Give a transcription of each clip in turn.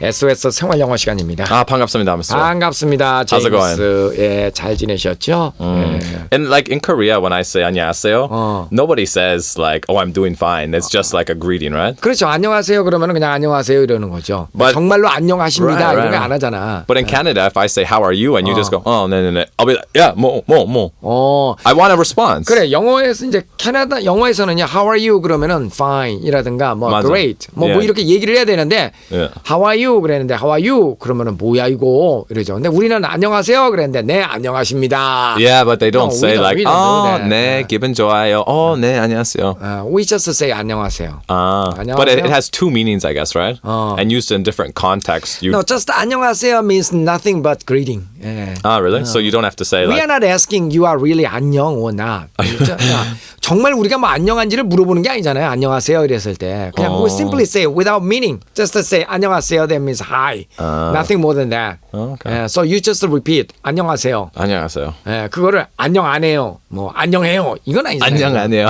SOS 생활영어 시간입니다. 아, 반갑습니다, Mr. 반갑습니다, How's it going? 제임스. 예, 잘 지내셨죠? 예. And like in Korea, when I say 안녕하세요, nobody says like, "Oh, I'm doing fine." It's just like a greeting, right? 그렇죠. 안녕하세요 그러면 그냥 안녕하세요 이러는 거죠. But- 정말로 안녕하십니다 Right, 이런 right, 거 안 하잖아. But in Canada, if I say "How are you?" and you just go, "Oh, no, no, no," I'll be like, "Yeah, more." I want a response. 그래, 영어에서 이제 캐나다 영어에서는요, How are you 그러면은 Fine이라든가 뭐 맞아. Great 뭐 Yeah. 이렇게 얘기를 해야 되는데 Yeah. How are you 그랬는데 How are you 그러면은 뭐야 이거 이러죠. 근데 우리는 안녕하세요 그랬는데 네 안녕하십니다. Yeah, but they don't No, say like, we don't do "Oh, that. 네, 기분 좋아요." "Oh, 네, 안녕하세요." We just say 안녕하세요. But it has two meanings, I guess, right? And used in different contexts. You No, just 안녕하세요 means nothing but greeting. 예. really? So you don't have to say We like, are not asking you are really 안녕 or not. 그렇죠? 정말 우리가 뭐 안녕한지를 물어보는 게 아니잖아요. 안녕하세요 이랬을 때 그냥 we simply say without meaning. Just say 안녕하세요. That means hi. Nothing more than that. Okay. So you just repeat 안녕하세요. 안녕하세요. 예, 그거를 안녕 안 해요. 뭐 안녕해요. 이건 아니잖아요. 안녕 안 해요.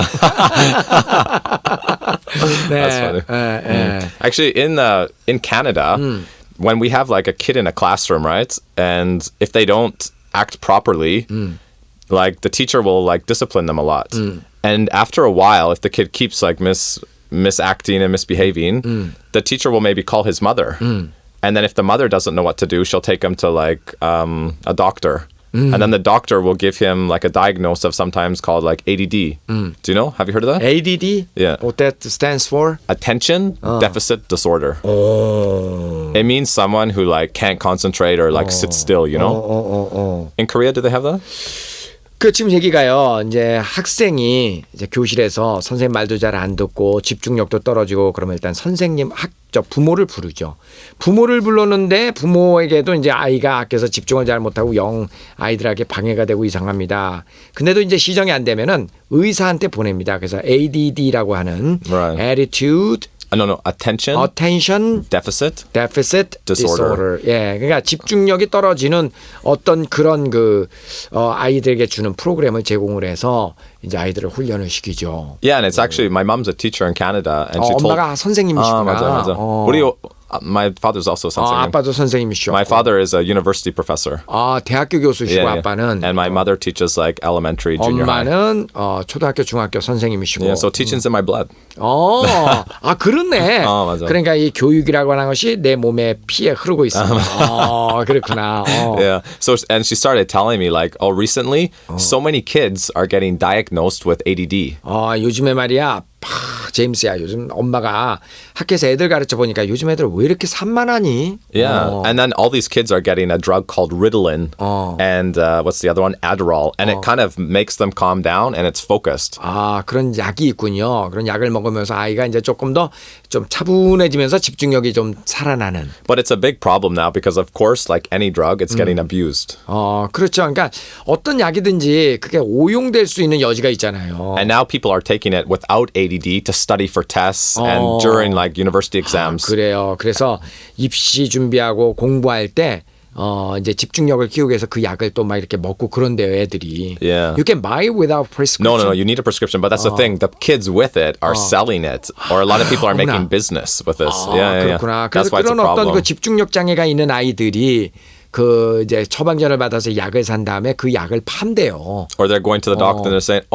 네. That's funny. Actually, in Canada, when we have like a kid in a classroom, right, and if they don't act properly, like the teacher will like discipline them a lot. And after a while, if the kid keeps like misacting and misbehaving, the teacher will maybe call his mother. And then if the mother doesn't know what to do, she'll take him to like a doctor. And then the doctor will give him like a diagnosis of sometimes called like ADD. Do you know? Have you heard of that? ADD? Yeah. What that stands for? Attention Deficit Disorder. It means someone who like can't concentrate or like sit still, you know? In Korea, do they have that? 그 지금 얘기가요. 이제 학생이 이제 교실에서 선생님 말도 잘 안 듣고 집중력도 떨어지고 그러면 일단 선생님 부모를 부르죠. 부모를 불렀는데 부모에게도 이제 아이가 학교에서 집중을 잘 못하고 영 아이들에게 방해가 되고 이상합니다. 근데도 이제 시정이 안 되면은 의사한테 보냅니다. 그래서 ADD라고 하는 Right. Attitude No. Attention Deficit Disorder. Disorder. 예, 그러니까 집중력이 떨어지는 어떤 그런 아이들에게 주는 프로그램을 제공을 해서 이제 아이들을 훈련을 시키죠. Yeah, and it's actually my mom's a teacher in Canada, and she told. 엄마가 선생님이시구나. 맞아. 우리 my father's also 선생님. 아빠도 선생님이시죠. My father is a university professor. 대학교 교수시고 Yeah. 아빠는 And my mother teaches like elementary, junior high. 엄마는 초등학교, 중학교 선생님이시고. Yeah, so teaching's in my blood. 그렇네. 맞아. 그러니까 이 교육이라고 하는 것이 내 몸에 피에 흐르고 있습니다. 그렇구나. Yeah. So and she started telling me like, recently so many kids are getting diagnosed with ADD. 요즘에 말이야. 제임스야, 요즘 엄마가 학교에서 애들 가르쳐 보니까 요즘 애들 왜 이렇게 산만하니? Yeah, and then all these kids are getting a drug called Ritalin, and what's the other one? Adderall, and it kind of makes them calm down, and it's focused. 그런 약이 있군요. 그런 약을 먹으면서 아이가 이제 조금 더 좀 차분해지면서 집중력이 좀 살아나는. But it's a big problem now because, of course, like any drug, it's getting abused. 그렇죠. 그러니까 어떤 약이든지 그게 오용될 수 있는 여지가 있잖아요. And now people are taking it without ADD to study for tests and during like university exams. 그래요. 그래서 입시 준비하고 공부할 때 이제 집중력을 키우기 위해서 그 약을 또 막 이렇게 먹고 그런데요, 애들이. Yeah. You can buy it without prescription. No, you need a prescription, but that's the thing. The kids with it are selling it, or a lot of people are making business with this. Yeah. 그렇구나. That's 그래서 why it's a 그런 어떤 problem. 그 집중력 장애가 있는 아이들이 이제 처방전을 받아서 약을 산 다음에 그 약을 판대요. Or they're going to the doctor and they're saying,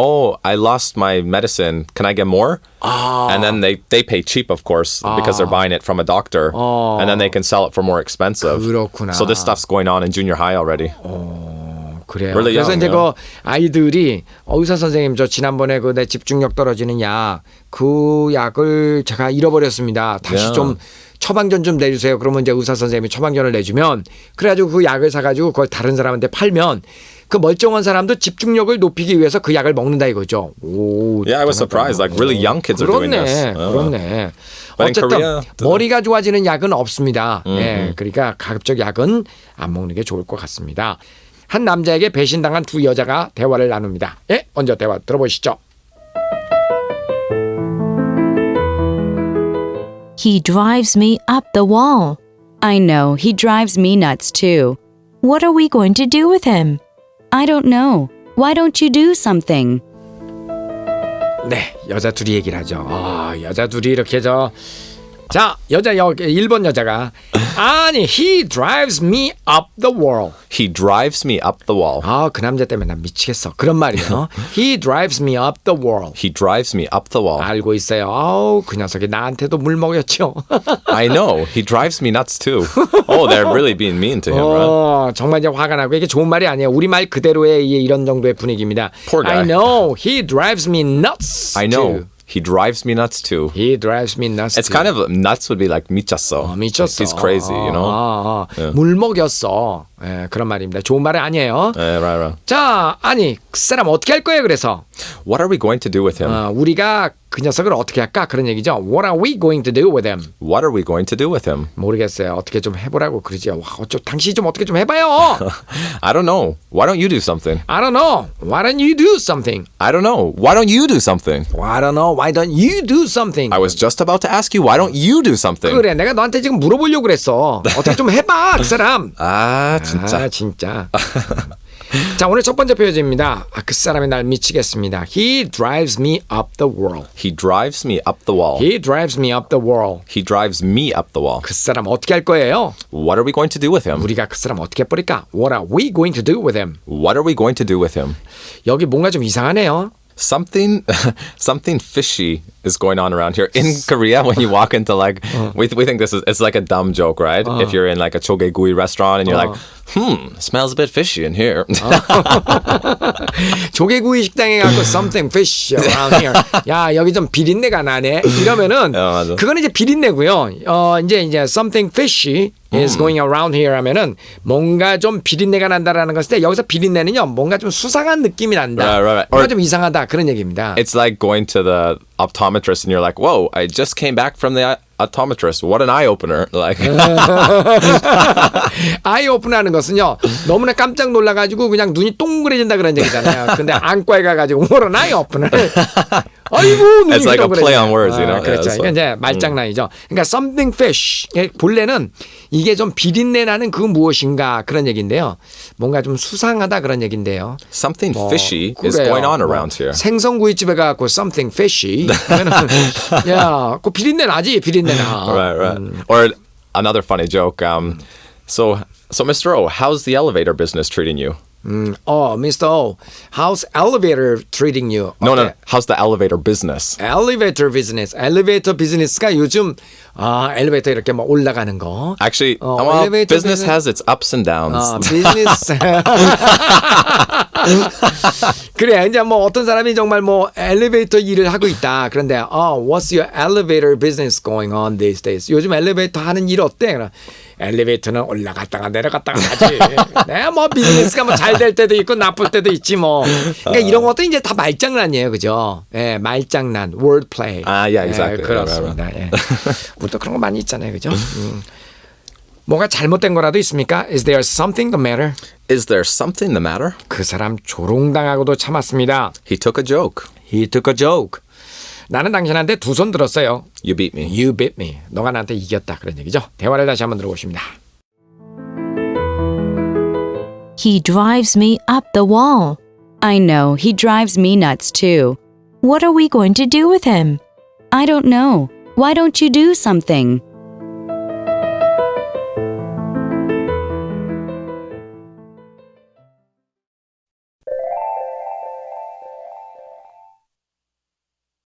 I lost my medicine. Can I get more? And then they pay cheap, of course, because they're buying it from a doctor. And then they can sell it for more expensive. 그렇구나. So this stuff's going on in junior high already. 그래요. Really 그래서 young, 이제 yeah. 아이들이 의사 선생님 저 지난번에 내 집중력 떨어지는 약 그 약을 제가 잃어버렸습니다. 다시 좀 처방전 좀 내주세요. 그러면 이제 의사 선생님이 처방전을 내주면 그래가지고 그 약을 사가지고 그걸 다른 사람한테 팔면 그 멀쩡한 사람도 집중력을 높이기 위해서 그 약을 먹는다 이거죠. Yeah, I was surprised. Like really young kids are doing this. 그렇네. But in 어쨌든 Korea, 머리가 좋아지는 약은 없습니다. 그러니까 가급적 약은 안 먹는 게 좋을 것 같습니다. 한 남자에게 배신당한 두 여자가 대화를 나눕니다. 먼저 대화 들어보시죠. He drives me up the wall. I know, he drives me nuts too. What are we going to do with him? I don't know. Why don't you do something? 네, 여자 둘이 얘기를 하죠. 여자 둘이 이렇게 자, 여자 1번 여자가 아니 he drives me up the wall. He drives me up the wall. 아, 그 남자 때문에 난 미치겠어. 그런 말이에요. He drives me up the wall. He drives me up the wall. 알고 있어요. 아우, 그 녀석이 나한테도 물 먹였죠. I know. He drives me nuts too. Oh, they're really being mean to him, right? 정말 이제 화가 나고 이게 좋은 말이 아니에요. 우리말 그대로의 이런 정도의 분위기입니다. Poor guy. I know. He drives me nuts. I know. too. He drives me nuts too. He drives me nuts. It's too. kind of nuts would be like 미쳤어. 미쳤어. He's crazy, you know? 물 먹였어. 예, 그런 말입니다. 좋은 말이 아니에요. Right. 자, 아니 그 사람 어떻게 할 거예요? 그래서 What are we going to do with him? 우리가 그 녀석을 어떻게 할까? 그런 얘기죠. What are we going to do with him? What are we going to do with him? 모르겠어요. 어떻게 좀 해보라고 그러죠. 와, 당신이 좀 어떻게 좀 해봐요. I don't know. Why don't you do something? I don't know. Why don't you do something? I don't know. Why don't you do something? I don't know. Why don't you do something? I was just about to ask you, why don't you do something? 그래, 내가 너한테 지금 물어보려고 그랬어. 어떻게 좀 해봐, 그 사람. 진짜. 자, 오늘 첫 번째 표현입니다. 그 사람이 날 미치겠습니다. He drives me up the wall. He drives me up the wall. He drives me up the wall. He drives me up the wall. 그 사람 어떻게 할 거예요? What are we going to do with him? 우리가 그 사람 어떻게 해버릴까? What are we going to do with him? What are we going to do with him? 여기 뭔가 좀 이상하네요. Something fishy is going on around here in Korea. When you walk into like, we think this is it's like a dumb joke, right? If you're in like a chogaegui restaurant and you're like, smells a bit fishy in here. 조개구이 식당에 가고 something fish around here. 야, 여기 좀 비린내가 나네. 이러면은 맞아. 그거는 이제 비린내고요. 이제 something fishy is going around here 하면은 뭔가 좀 비린내가 난다라는 것일 때 여기서 비린내는요. 뭔가 좀 수상한 느낌이 난다. Right. 뭔가 좀 이상하다 그런 얘기입니다. It's like going to the optometrist and you're like, whoa, I just came back from the optometrist. What an eye opener! Like, 아이 오픈하는 것은요 너무나 깜짝 놀라가지고 그냥 눈이 동그래진다 그런 얘기잖아요. 근데 안과에 가가지고 뭐라 아이 오픈을 아이고 눈이 It's like a 동그래져. play on words, you know? 그렇죠. Yeah, 그러니까 이제 말장난이죠. 그러니까 something fish 본래는 이게 좀 비린내 나는 그 무엇인가 그런 얘기인데요. 뭔가 좀 수상하다 그런 얘기인데요. something fishy is 그래요. going on around here. 생선구이집에 가고 something fishy. 그러면은 야, 그 비린내 나지 비린내 나. Right. Or another funny joke. So Mr. O, how's the elevator business treating you? Mr. O, how's elevator treating you? No. 어때? How's the elevator business? 엘리베이터 비즈니스. 엘리베이터 비즈니스가 요즘 엘리베이터 이렇게 막 올라가는 거. Actually, elevator business has its ups and downs. 비즈니스. 그래 이제 뭐 어떤 사람이 정말 뭐 엘리베이터 일을 하고 있다. 그런데 what's your elevator business going on these days? 요즘 엘리베이터 하는 일 어때? 그럼 엘리베이터는 올라갔다가 내려갔다가 하지. 네, 뭐 비즈니스가 뭐 잘 될 때도 있고 나쁠 때도 있지 뭐. 그러니까 이런 것도 이제 다 말장난이에요, 그죠? 예, 말장난, wordplay. Yeah, exactly. 예, 그렇습니다. 예. 우리도 그런 거 많이 있잖아요, 그죠? 뭐가 잘못된 거라도 있습니까? Is there something the matter? Is there something the matter? 그 사람 조롱당하고도 참았습니다. He took a joke. He took a joke. 나는 당신한테 두 손 들었어요. You beat me. You beat me. 너가 나한테 이겼다. 그런 얘기죠. 대화를 다시 한번 들어보십니다. He drives me up the wall. I know he drives me nuts too. What are we going to do with him? I don't know. Why don't you do something?